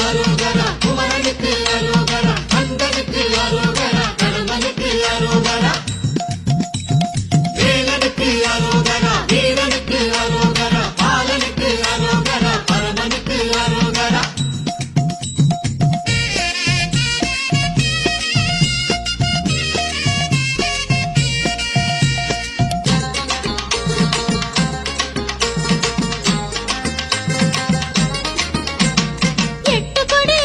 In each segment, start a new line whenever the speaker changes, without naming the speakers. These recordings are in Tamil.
அரோகரா குமரனுக்கு அரோகரா கந்தனுக்கு அரோகரா கடம்பனுக்கு அரோகரா வேலனுக்கு அரோகரா வீரனுக்கு அரோகரா பாலனுக்கு அரோகரா பரமனுக்கு அரோகரா
எட்டு கொடி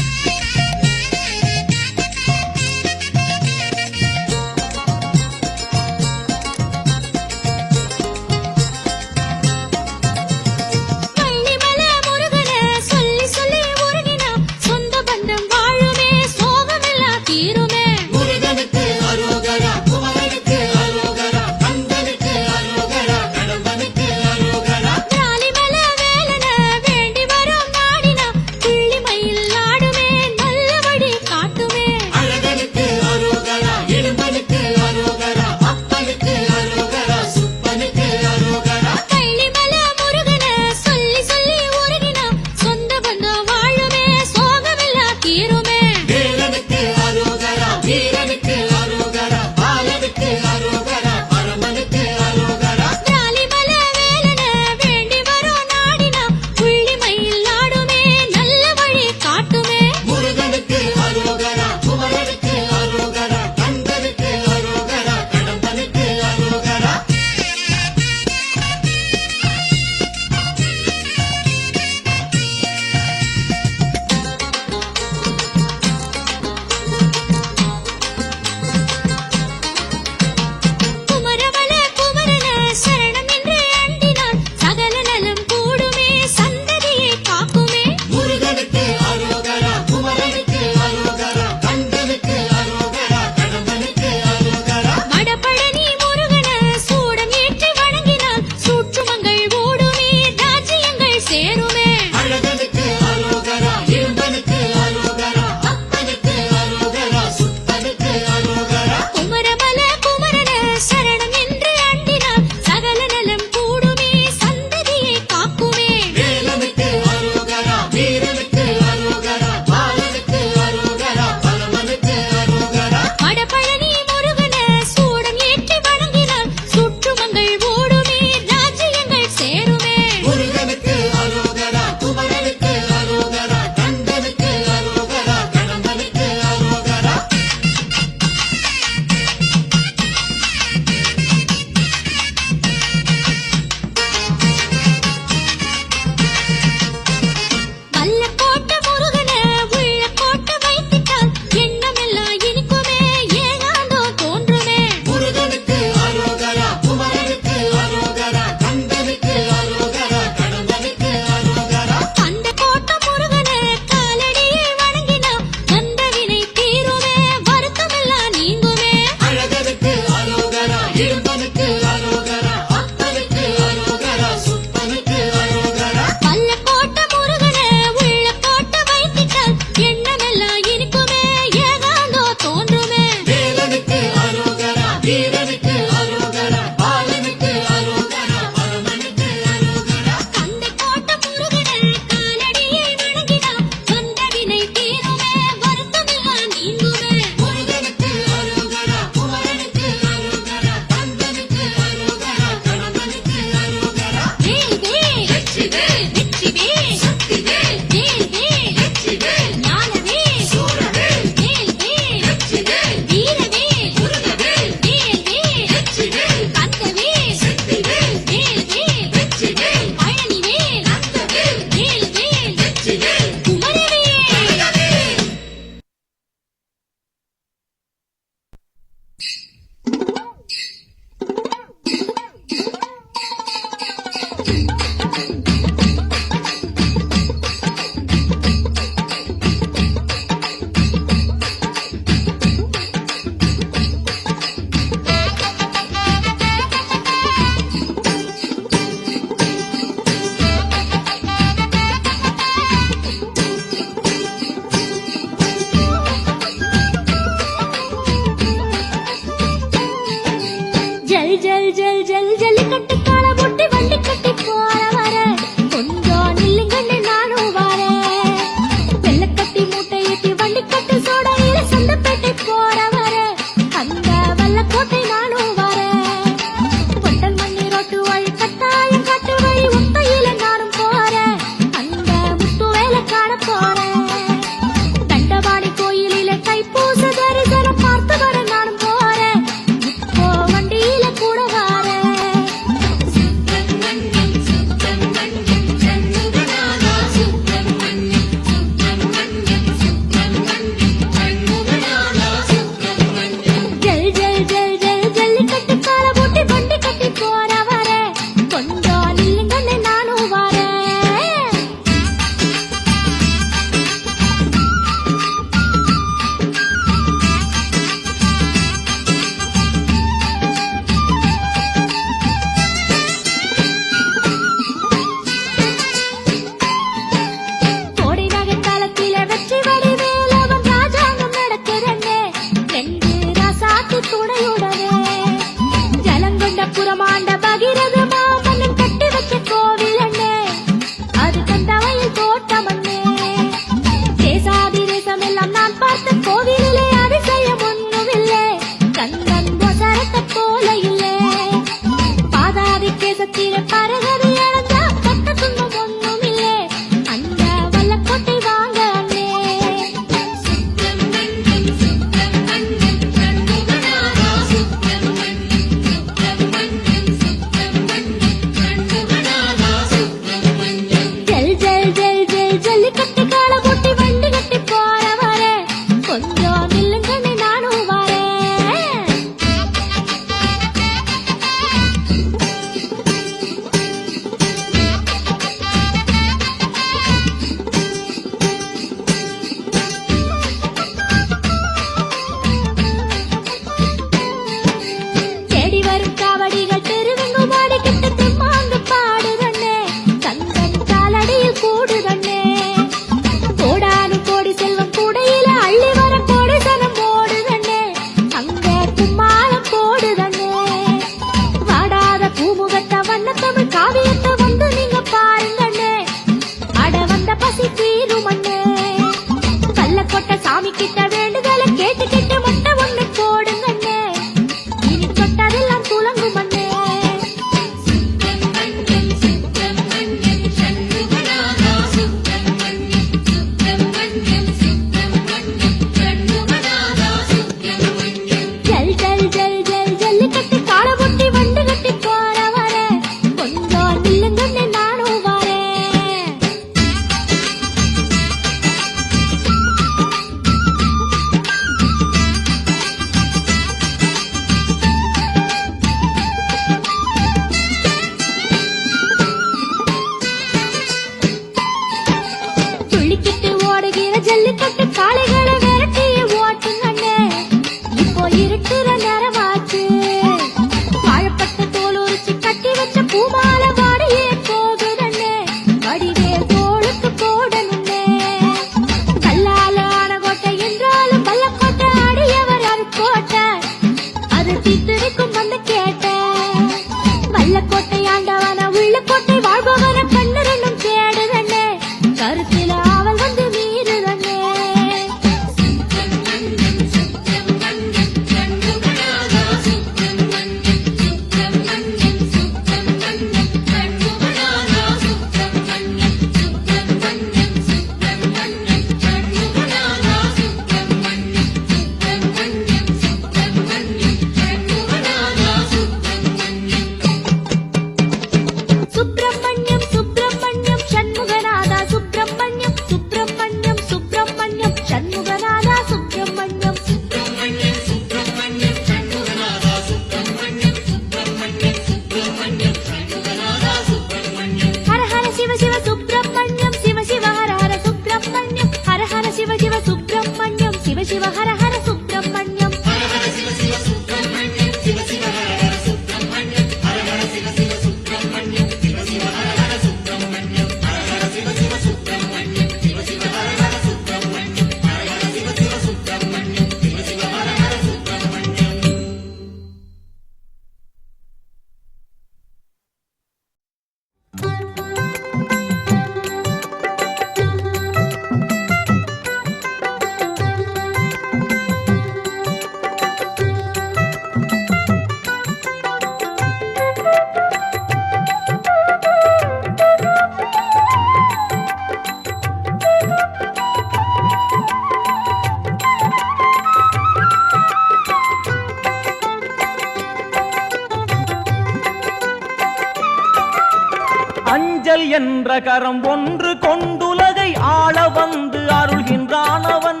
அஞ்சல் என்ற கரம் ஒன்று கொண்டுலகை ஆள வந்து அருள்கின்றானவன்.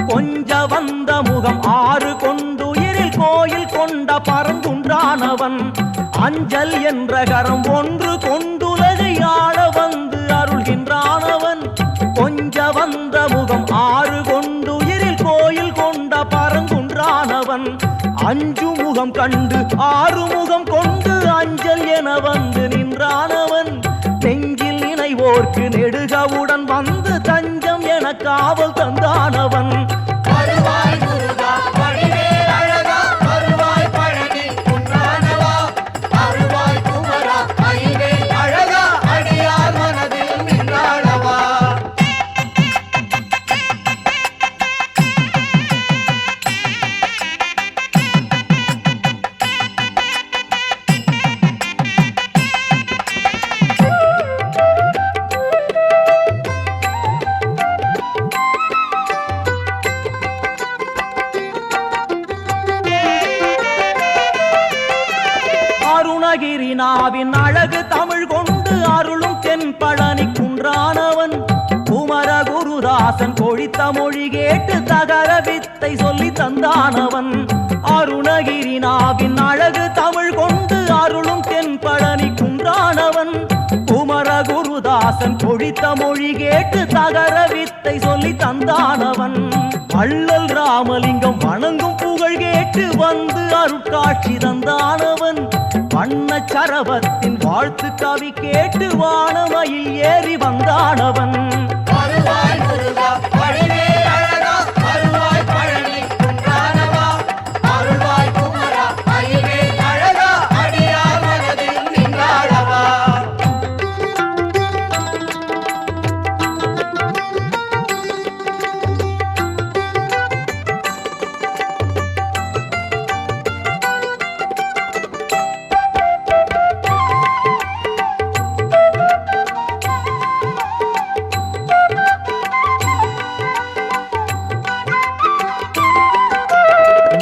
கொஞ்ச வந்த முகம் ஆறு கொண்டுயிரில் கோயில் கொண்ட பரங்குன்றானவன். அஞ்சல் என்ற கரம் ஒன்று கொண்டுலகை ஆள வந்து அருள்கின்றானவன். கொஞ்ச வந்த முகம் ஆறு கொண்டுயிரில் கோயில் கொண்ட பரங்குன்றானவன். அஞ்சு முகம் கண்டு ஆறு முகம் கொண்டு அஞ்சல் என வந்து நின்றானவன். நெஞ்சில் நினைவோர்க்கு நெடுகவுடன் வந்து தஞ்சம் என காவல் தந்தானவன்.
வருவாய் முருகா வடிவேல் அழகா வருவாய் பழனி குன்றானவா வருவாய் குமரா ஐவேல் அழகா அடியார் மனதில் நின்றாளவா.
அருணகிரிநாவின் அழகு தமிழ் கொண்டு அருளும் தென்பழனி குன்றானவன். குமர குருதாசன் கொழித்த மொழி கேட்டு தகர வித்தை சொல்லி தந்தானவன். அருணகிரிநாவின் அழகு தமிழ் கொண்டு அருளும் தென்பழனி குன்றானவன். குமர குருதாசன் கொழித்த மொழி கேட்டு தகர வித்தை சொல்லி தந்தானவன். வள்ளல் ராமலிங்கம் வணங்கும் புகழ் கேட்டு வந்து அருட்காட்சி தந்தானவன். வண்ண சரவத்தின் வாழ்த்து கவி கேட்டு வானமையில் ஏறி வந்தானவன்.
வருவாய் முருகா வடிவேல் அழகா வருவாய் பழனி குன்றானவா வருவாய் குமரா ஐவேல் அழகா அடியார் மனதில் நின்றாளவா.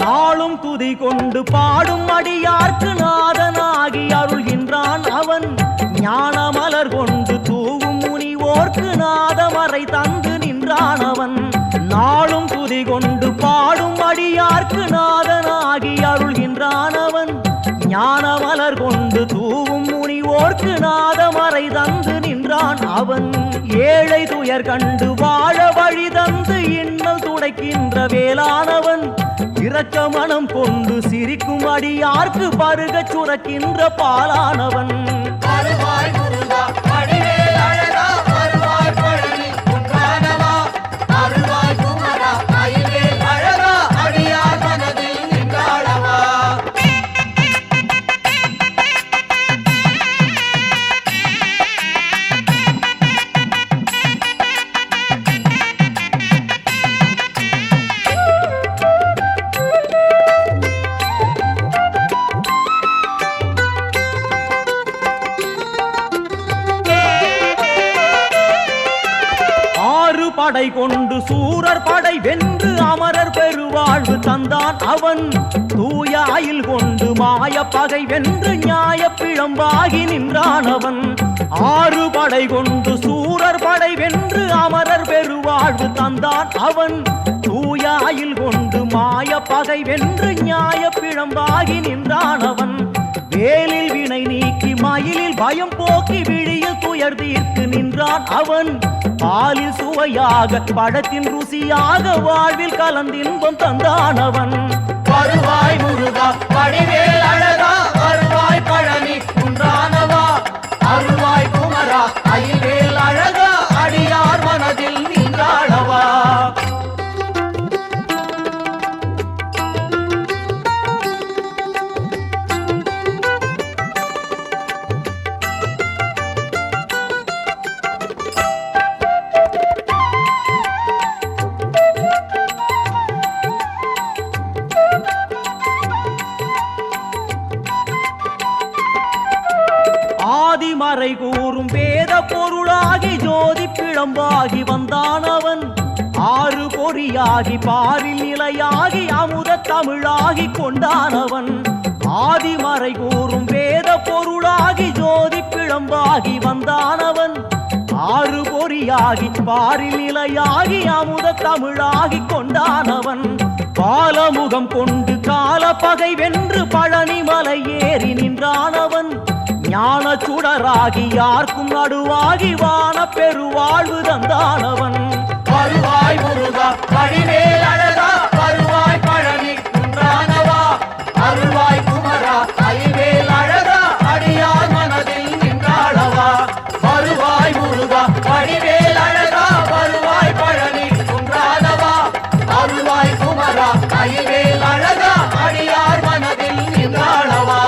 நாளும் துதி கொண்டு பாடும் அடியார்க்கு நாதனாகி அருள்கின்றான் அவன். ஞான மலர் கொண்டு தூவும் முனிவோர்க்கு நாதமறை தந்து நின்றான் அவன். நாளும் துதி கொண்டு பாடும் அடியார்க்கு நாதனாகி அருள்கின்றான் அவன். ஞான மலர் கொண்டு தூவும் முனிவோர்க்கு நாதமறை தந்து நின்றான் அவன். ஏழை துயர் கண்டு வாழ வழி தந்து இன்னல் துடைக்கின்ற வேளானவன். இரக்க மனம் கொண்டு சிரிக்கும் அடியார்க்கு பருகச் சுரக்கின்ற பாலானவன்.
வருவாய் முருகா வடிவேல் அழகா வருவாய் பழனி குன்றானவா வருவாய் குமரா ஐவேல் அழகா அடியார் மனதில் நின்றாளவா.
படை கொண்டு சூரர் படை வென்று அமரர் பெருவாழ்வு தந்தான் அவன். தூய அயில் கொண்டு மாய பகை வென்று நியாய பிழம்பாகி நின்றான் அவன். ஆறு படை கொண்டு சூரர் படை வென்று அமரர் பெருவாழ்வு தந்தான் அவன். தூய அயில் கொண்டு மாய பகை வென்று நியாய பிழம்பாகி நின்றான் அவன். வேலில் வினை நீக்கி மயிலில் பயம் போக்கி விழியில் துயர் தீர்த்து நின்றான் அவன். பாலில் சுவையாக பழத்தின் ருசியாக வாழ்வில் கலந்தின்பம் தந்தானவன்.
வருவாய் முருகா வடிவேல் அழகா வருவாய் பழனி குன்றானவா வருவாய் குமரா ஐவேல் அழகா அடியார் மனதில் நின்றாளவா.
ஆதிமறை கூறும் வேத பொருளாகி ஜோதி பிழம்பாகி வந்தானவன். ஆறு பொறியாகி பாரில் நிலையாகி அமுத தமிழாகி கொண்டானவன். ஆதிமறை கூறும் வேத பொருளாகி ஜோதி பிழம்பாகி வந்தானவன் ஆறு பொறியாகி பாரில் நிலையாகி அமுத தமிழாகி கொண்டானவன் பாலமுகம் கொண்டு கால பகை வென்று பழனி மலை ஏறி நின்றானவன் ஞான சுடராகி யாருக்கும் நடுவாகி வான பெருவாழ்வு தந்தானவன்
வருவாய் முருகா வடிவேல் அழகா வருவாய் பழனி குன்றானவா அருள்வாய் குமரா ஐவேல் அழகா அடியார் மனதில் நின்றாளவா வருவாய் முருகா வடிவேல் அழகா வருவாய் பழனி குன்றானவா அருள்வாய் குமரா ஐவேல் அழகா அடியார் மனதில் நின்றாளவா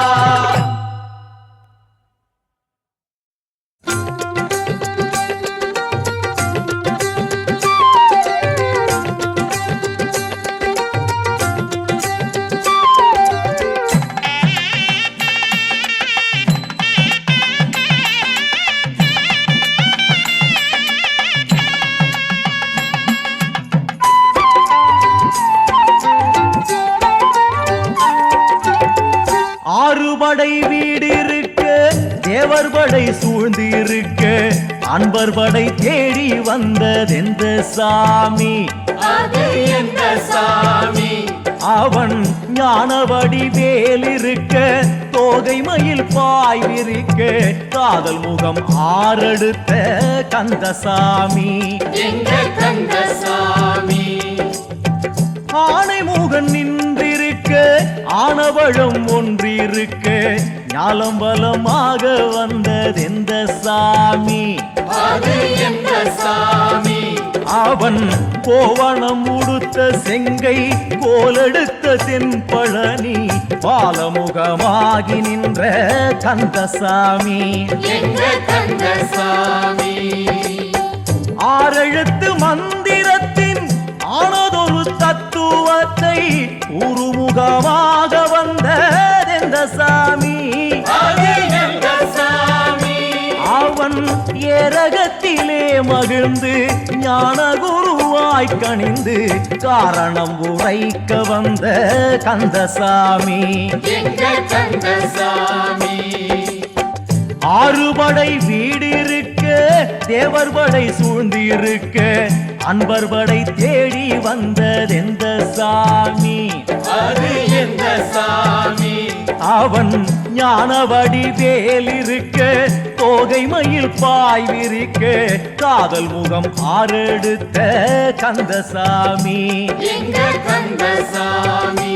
ஆறுபடை வீடு இருக்க தேவர் படை சூழ்ந்து இருக்க அன்பர் படை தேடி வந்ததெந்த சாமி
அது எந்த சாமி
அவன் ஞானவடி வேலிருக்க தோகை மயில் பாய்விருக்க காதல் முகம் ஆறெடுத்த கந்தசாமி
எங்க கந்தசாமி
ஆனை முகன் நின்றிருக்க ஆனவழம் ஒன்றிருக்க ஞாலம் பலமாக வந்ததெந்த சாமி
அது எந்த சாமி
அவன் கோவணம் உடுத்த செங்கை கோலெடுத்த தென்பழனி பாலமுகமாகி நின்ற கந்தசாமி
எங்க கந்தசாமி
ஆறெழுத்து மந்திரத்தின் ஆனதொரு தத்துவத்தை உருமுகமாக வந்ததெந்த சாமி
அது எந்த சாமி
அவன் ஏரகத்திலே மகிழ்ந்து ஞான குருவாய் கணிந்து காரணம் உரைக்க வந்த கந்தசாமி
எங்க கந்தசாமி
ஆறுபடை வீடு இருக்க தேவர் படை சூழ்ந்து இருக்க அன்பர் படை தேடி வந்ததெந்த சாமி
அது எந்த சாமி
அவன் ஞானவடி வேலிருக்க தோகை மயில் பாய்விருக்க காதல் முகம் ஆறெடுத்த கந்தசாமி
எங்க கந்தசாமி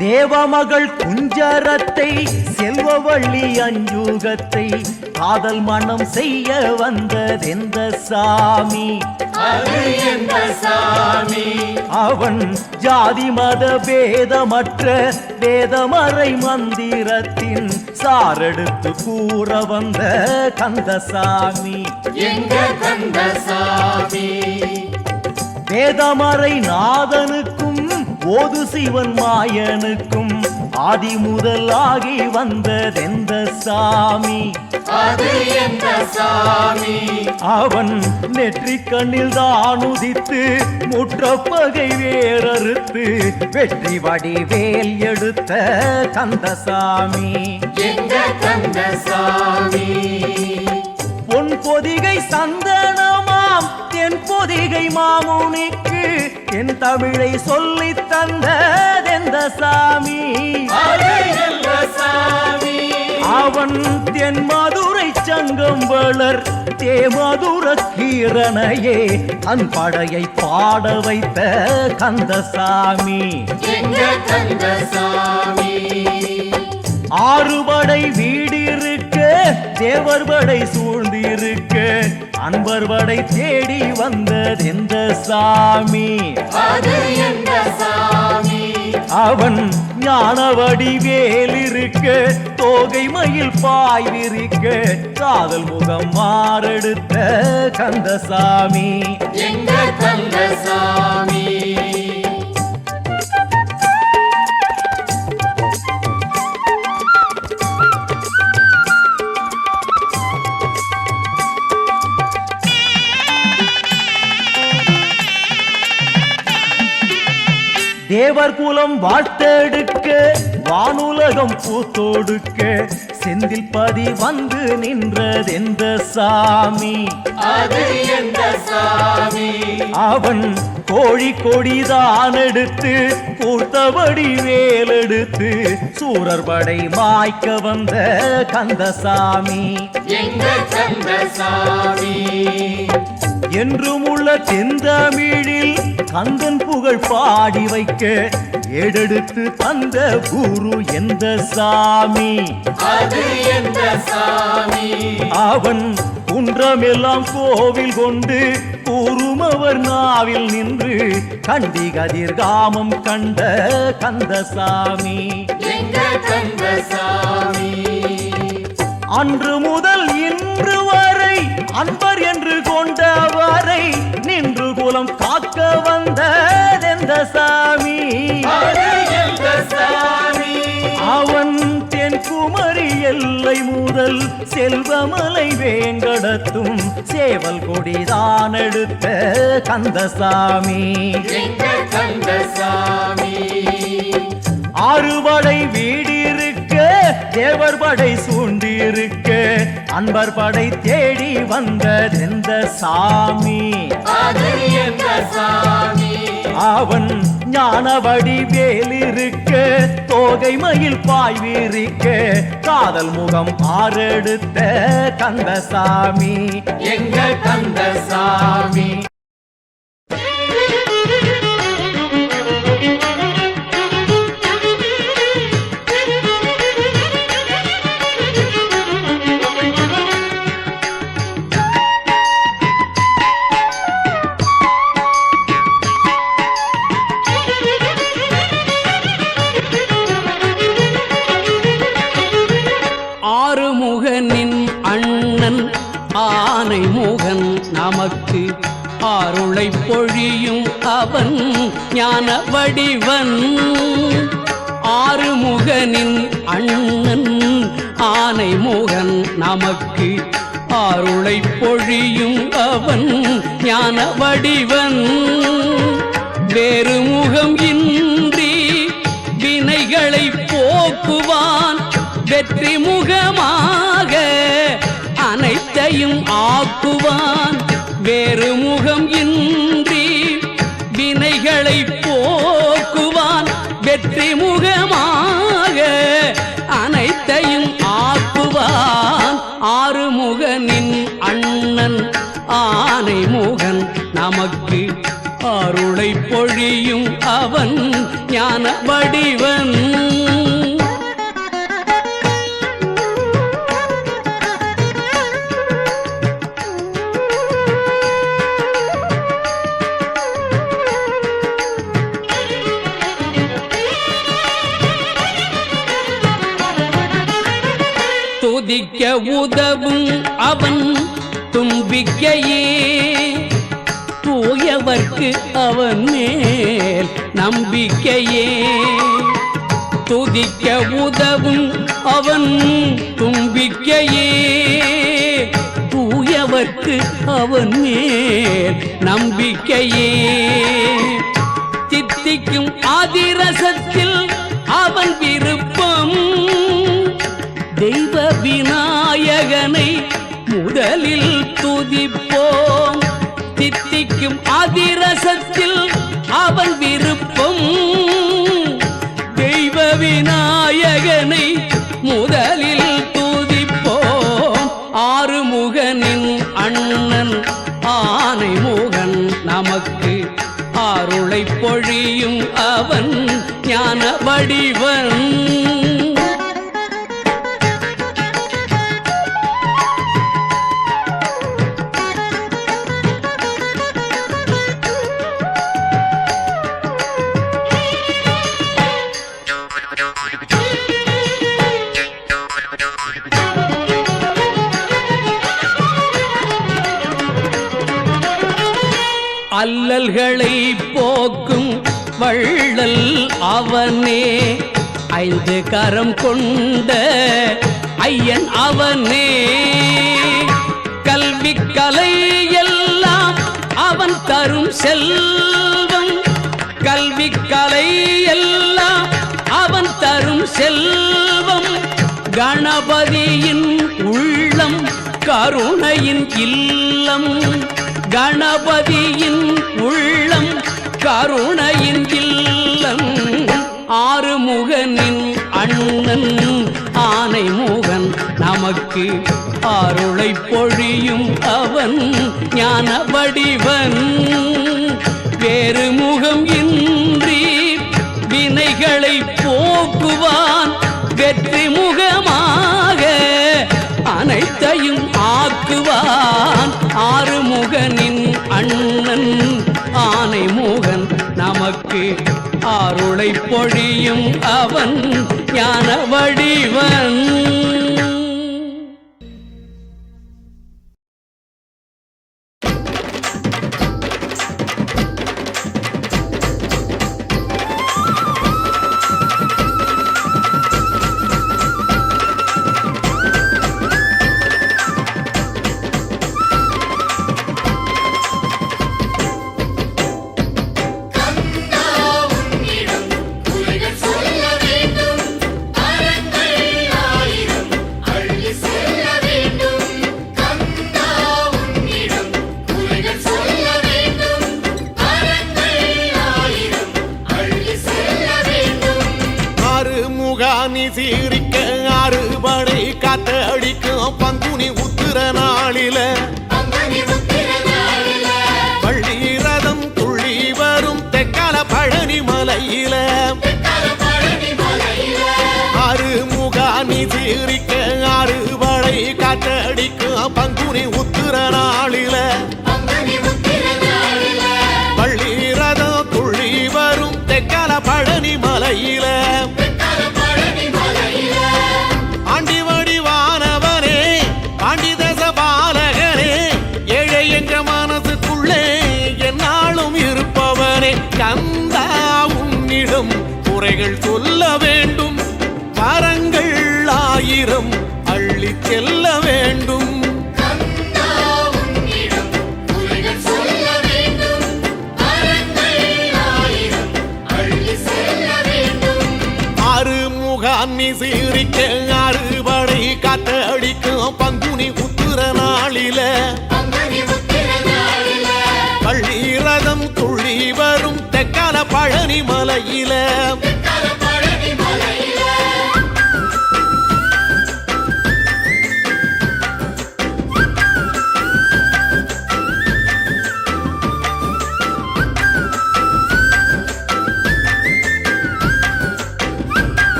தேவமகள் குஞ்சரத்தை செல்வவள்ளி அஞ்சுகத்தை காதல் மனம் செய்ய வந்ததெந்த சாமி
அது எந்த சாமி
அவன் ஜாதி மத பேதமற்ற வேதமறை மந்திரத்தின் சாரெடுத்து கூற வந்த கந்தசாமி
எங்க கந்தசாமி
வேதமறை நாதனுக்கும் ஓது சிவன் மாயனுக்கும் ஆதி முதலாகி வந்ததெந்த சாமி
அது எந்த சாமி
அவன் நெற்றி கண்ணில் தான் உதித்து முற்றப்பகை வேறறுத்து வெற்றி வடிவேல் எடுத்த கந்தசாமி
எங்க கந்தசாமி
பொன் பொதிகை சந்தனமாம் தென் பொதிகை மாமுனிக்கு என் தமிழை சொல்லி தந்ததெந்த சாமி
அது எந்த சாமி
அவன் தென் மதுரை சங்கம் வளர் தேமதுர கீரனையே தன் படையை பாட வைத்த கந்தசாமி
எங்க கந்தசாமி
ஆறுபடை வீடு இருக்க தேவர் படை சூழ்ந்து இருக்க அன்பர் படை தேடி வந்ததெந்த சாமி
அது எந்த சாமி
அவன் ஞானவடி வேலிருக்க தோகை மயில் பாய்விருக்க காதல் முகம் மாறெடுத்த கந்தசாமி
எங்க கந்தசாமி
தேவர் குலம் வாழ்த்தெடுக்க வானுலகம் பூத்தொடுக்க செந்தில் பதி வந்து நின்றதெந்த சாமி
அது எந்த சாமி
அவன் கோழி கொடிதான் எடுத்து கூர்த்தபடி வேலெடுத்து சூரர் படை மாய்க்க வந்த கந்தசாமி
எங்க கந்தசாமி
என்றும் உள்ள தென்தமிழில் கந்தன் புகழ் பாடி வைக்க ஏடெடுத்து தந்த குரு எந்த சாமி
அது எந்த சாமி
அவன் குன்றமெல்லாம் கோவில் கொண்டு கூறுமவர் நாவில் நின்று கண்டி கதிர்காமம் கண்ட கந்தசாமி
எங்க கந்தசாமி
அன்று முதல் இன்று வரை அன்பர் என்று கொண்டவரை நின்று குலம் காக்க வந்ததெந்த சாமி
அது எந்த சாமி
அவன் தென்குமரி எல்லை முதல் செல்வமலை வேங்கடத்தும் சேவல் கொடிதான் எடுத்த கந்தசாமி
எங்க கந்தசாமி
ஆறுபடை வீடிருக்க தேவர் படை சூண்டிருக்க அன்பர் படை தேடி வந்ததெந்த சாமி
அது எந்த சாமி
அவன் ஞானவடி வேலிருக்க தோகை மயில் பாய்விருக்க காதல் முகம் ஆறெடுத்த கந்தசாமி
எங்க கந்தசாமி
ஆறுமுகனின் அண்ணன் ஆனைமுகன் நமக்கு ஆருளை பொழியும் அவன் ஞான வடிவன் ஆறுமுகனின் அண்ணன் ஆனைமுகன் நமக்கு ஆருளை பொழியும் அவன் ஞான வடிவன் வேறு முகம் இன்றி வினைகளை போக்குவான் வெற்றி முகமாக அனைத்தையும் ஆக்குவான் வேறு முகம் இன்றி வினைகளை போக்குவான் வெற்றி முகமாக அனைத்தையும் ஆக்குவான் ஆறுமுகனின் அண்ணன் ஆனைமுகன் நமக்கு அருளை பொழியும் அவன் ஞான வடிவன் துதிக்க உதவும் அவன் தும்பிக்கையே தூயவர்க்கு அவன் மேல் நம்பிக்கையே துதிக்க உதவும் அவன் தும்பிக்கையே தூயவர்க்கு அவன் மேல் நம்பிக்கையே தித்திக்கும் அதிரசத்தில் அவன் விருப்பம் தெய்வ விநாயகனை முதலில் துதிப்போம் தித்திக்கும் அதிரசத்தில் அவன் விருப்பம் தெய்வ விநாயகனை முதலில் துதிப்போம் ஆறுமுகனின் அண்ணன் ஆனைமுகன் நமக்கு அருளை பொழியும் அவன் ஞான வடிவன் அல்லல்களை போக்கும் வள்ளல் அவனே ஐந்து கரம் கொண்ட ஐயன் அவனே கல்வி கலை எல்லாம் அவன் தரும் செல்வம் கல்வி கலை எல்லாம் அவன் தரும் செல்வம் கணபதியின் உள்ளம் கருணையின் இல்லம் கணபதியின் உள்ளம் கருணையின் இல்லம் ஆறுமுகனின் அண்ணன் ஆனைமுகன் நமக்கு அருளை பொழியும் அவன் ஞான வடிவன் வேறு முகம் இன்றி வினைகளை போக்குவான் வெற்றி முகமாக அனைத்தையும் ஆக்குவான் ஆறுமுகனின் அண்ணன் ஆனைமுகன் நமக்கு அருளை பொழியும் அவன் ஞான வடிவன்
சீரிக்க அறுபடை காத்தடிக்கும் பங்குனி உத்திர நாளில பள்ளி ரதம் துள்ளி வரும் தெக்கால பழனி மலையில அறுமுகானி சீரிக்க அறுபடை காத்தடிக்கும் பங்குனி உத்திர நாளில பள்ளி ரதம் துள்ளி வரும் தெக்கால பழனி மலையில கந்தா உன்னிடம் குறைகள் சொல்ல வேண்டும் வரங்கள் ஆயிரம் அள்ளி செல்ல வேண்டும் அறுமுகான்னி சீரிக்க அறுபடை காத்தடிக்கும் பங்குனி உத்திர நாளில பள்ளி ரதம் துள்ளி வரும் தெக்கால பழனி மலையில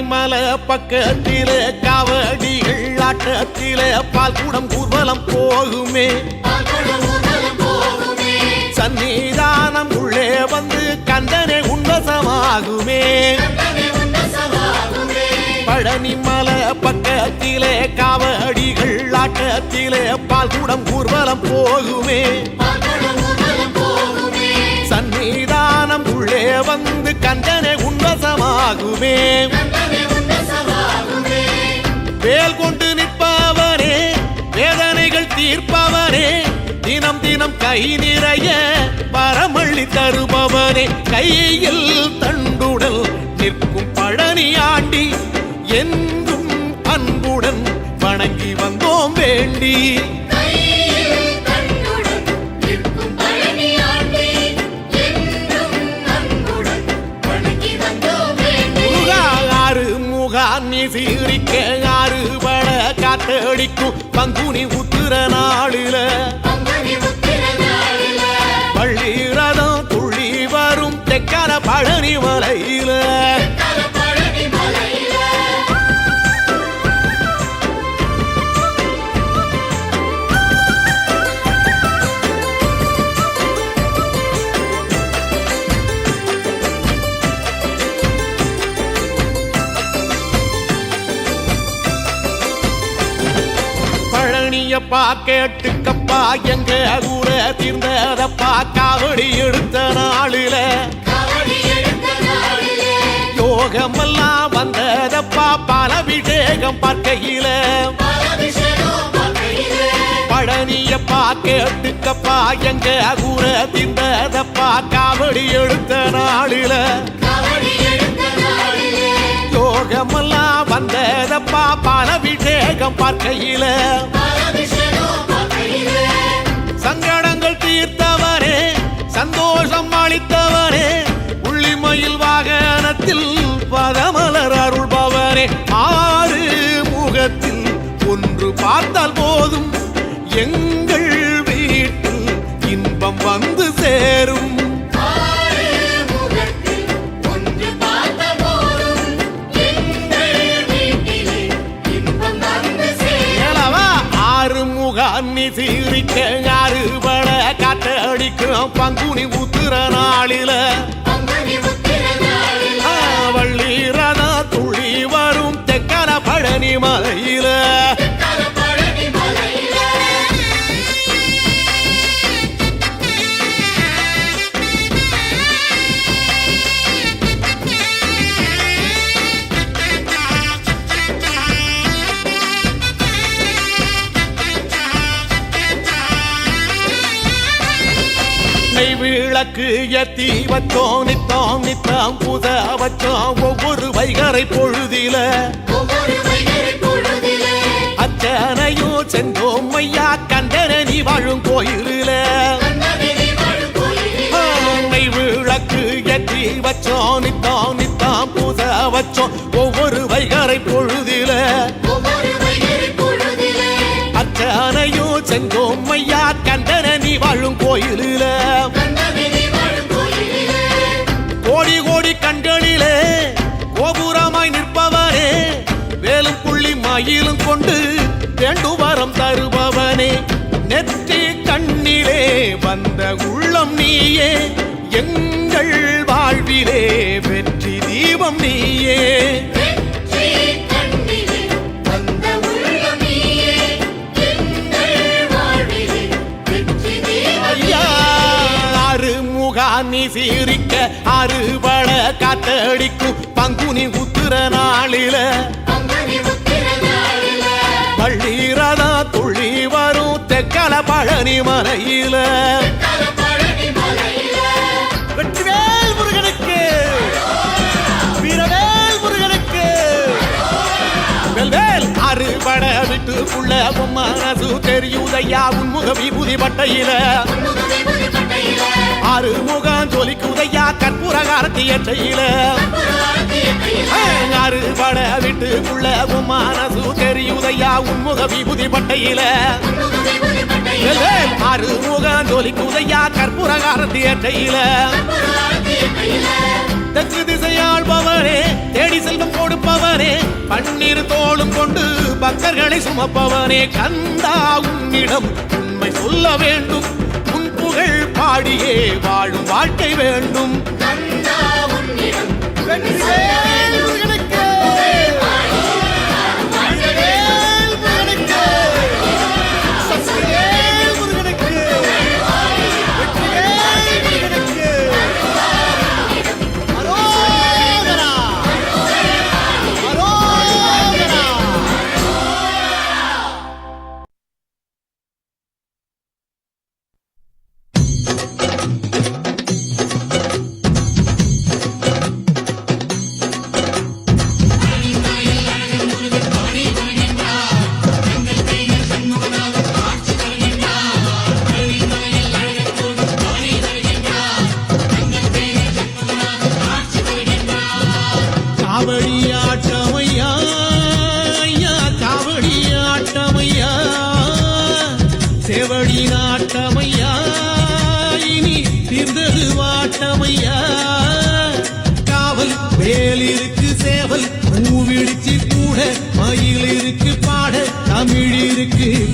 மல பக்கத்தில காவடிகள் ஆட்டத்தில பால் கூடம் ஊர்வலம் போகுமே சன்னிதானம் உள்ளே வந்து கந்தனை உன்வசமாகுமே பழனி மல பக்கத்தில காவடிகள் ஆட்டத்தில பால் கூடம் ஊர்வலம் போகுமே சன்னிதானம் உள்ளே வந்து கந்தனை உன்வசமாகுமே வேல் கொண்டு நிற்பவனே வேதனைகள் தீர்ப்பவனே தினம் தினம் கை நிறைய பரமள்ளி தருபவனே கையில் தண்டுடல் நிற்கும் பழனி ஆண்டி என்றும் அன்புடன் வணங்கி வந்தோம் வேண்டி சீரிக்க அறுபட காத்தடிக்கும் பங்குனி உத்திர நாளில பள்ளி ரதம் துள்ளி வரும் தெக்கால பழனி மலையில பழனியப்பா கேட்டுக்கப்பா எங்க ஊர தீர்ந்ததப்பா காவடி எடுத்த நாளில யோகமெல்லாம் வந்ததப்பா பாலபிஷேகம் பார்க்கையில பழனியப்பா கேட்டுக்கப்பா எங்க கூற திந்ததப்பா காவடி எடுத்த நாளில யோகமெல்லாம் வந்ததப்பா பாலபிஷேகம் பார்க்கையில சங்கடங்கள் தீர்த்தவரே சந்தோஷம் அளித்தவரே உள்ளிமயில் வாகனத்தில் பதமலர் அருள்பவரே ஆறு முகத்தில் ஒன்று பார்த்தால் போதும் எங்கள் வீட்டில் இன்பம் வந்து சேரும் ஆறுமுகான்னி சீரிக்க ஆறுபட காத்தடிக்கும் பங்குனி உத்திர நாளில வள்ளீரத துளி வரும் தெக்கர பழனி மலையில விளக்கு ஏத்தி வச்சோம் நித்தம் நித்தம் புத வச்சோம் ஒவ்வொரு வைகரை பொழுதில அச்சனையும் சென்றோம் ஐயா கண்டனி வாழும் கோயிலில விளக்கு ஏற்றி வச்சோம் நித்தம் நித்தம் புத வச்சோம் ஒவ்வொரு வைகரை பொழுதில அச்சனையும் சென்றோம் ஐயா கண்டனி வாழும் கோயிலில கோடி கோடி கண்களிலே கோபுரமாய் நிற்பவனே வேலும் புள்ளி மயிலும் கொண்டு வேண்டுவரம் தருபவனே நெற்றி கண்ணிலே வந்த உள்ளம் நீயே எங்கள் வாழ்விலே வெற்றி தீபம் நீயே நீ சீரிக்க அறுபட காத்தடிக்கும் பங்குனி உத்திர நாளில பள்ளீரதா துள்ளி வரும் தெக்கல பழனி மலையில வெற்றிவேல் முருகனுக்கு வீரவேல் முருகனுக்கு வெல்வேல் அறுபட விட்டுக்குள்ள மனசு தெரியுதையா உன்முக விபூதி பட்டையில ஆறுமுகம் ஜொலிக்குதையா கற்பூரகாரத்தி ஏற்றையில அறுபட விட்டுக்குள்ள மனசு தெரியுதையா உன்முக விபூதி பட்டையில ஆறுமுகம் ஜொலிக்குதையா கற்பூரகாரத்தி ஏற்றையில தெற்கு திசையாள்பவரே தேடி செல்வம் கொடுப்பவரே பன்னீர் தோளும் கொண்டு பக்தர்களை சுமப்பவனே கந்தா உன்னிடம் உண்மை சொல்ல வேண்டும் புகழ் பாடியே வாழும் வாழ்க்கை வேண்டும்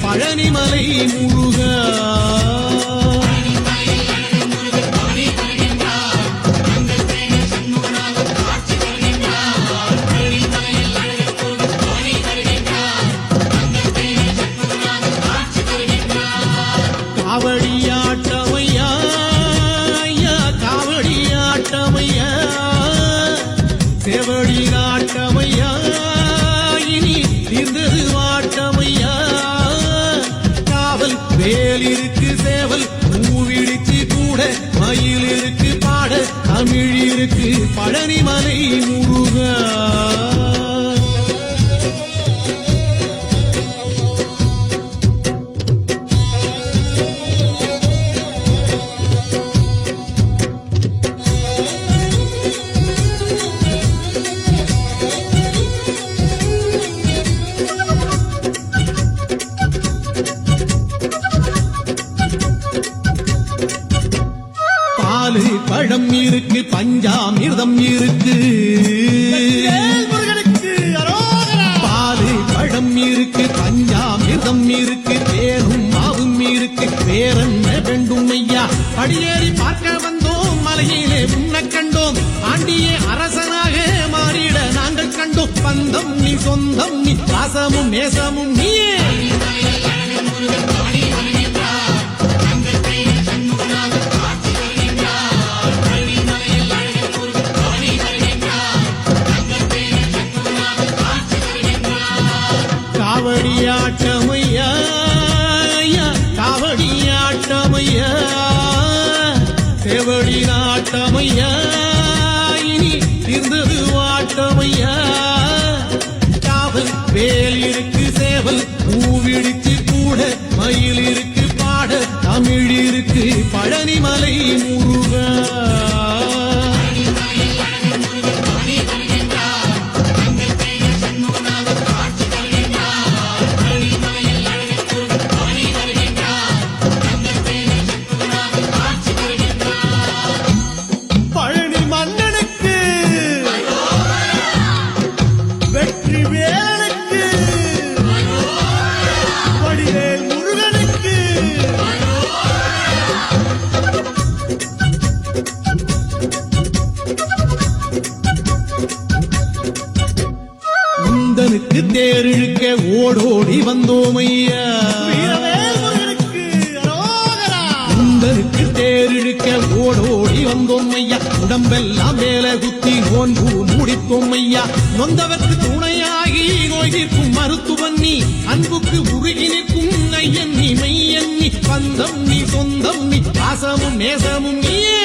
பழனிமலை முருகா காவடியாட்டமையா ஐயா காவடியாட்டமையா சேவ பழம் இருக்கு பஞ்சாமிர்தம் இருக்கு பாலு பழம் இருக்கு பஞ்சாமிர்தம் இருக்கு தேனும் மாவும் இருக்கு வேறென்ன வேண்டும் ஐயா படியேறி பார்க்க வந்தோம் மலையிலே உன்னை கண்டோம் ஆண்டியே அரசனாக மாறிட நாங்கள் கண்டோம் பந்தம் நீ சொந்தம் நீ பாசமும் நேசமும் நீயே காவடியாட்டமையா காவடியாட்டமையா செவடி நாட்டமையா இனி இருந்தது வாட்டமையா காவல் வேல் இருக்கு சேவல் பூவிடிச்சு கூட மயில் இருக்கு பாட தமிழ் இருக்கு பழனிமலை முருகா பழனி மன்னனுக்கு வெற்றி வேலனுக்கு வடிவேல் முருகனுக்கு முந்தனுக்கு தேரிழுக்க ஓடோடி வந்தோம் ஐயா முந்தனுக்கு தேரிழுக்க ஓடோடி வந்தோம் ஐயா உடம்பெல்லாம் மேல குத்தி நோன்பு முடித்தோம் ஐயா நொந்தவர்க்கு துணையாகி நோய் தீர்க்கும் மருத்துவன் நீ அன்புக்கு உருகி நிற்கும் ஐயன் நீ மெய்யன் நீ பந்தம் நீ சொந்தம் நீ பாசமும் நேசமும் நீயே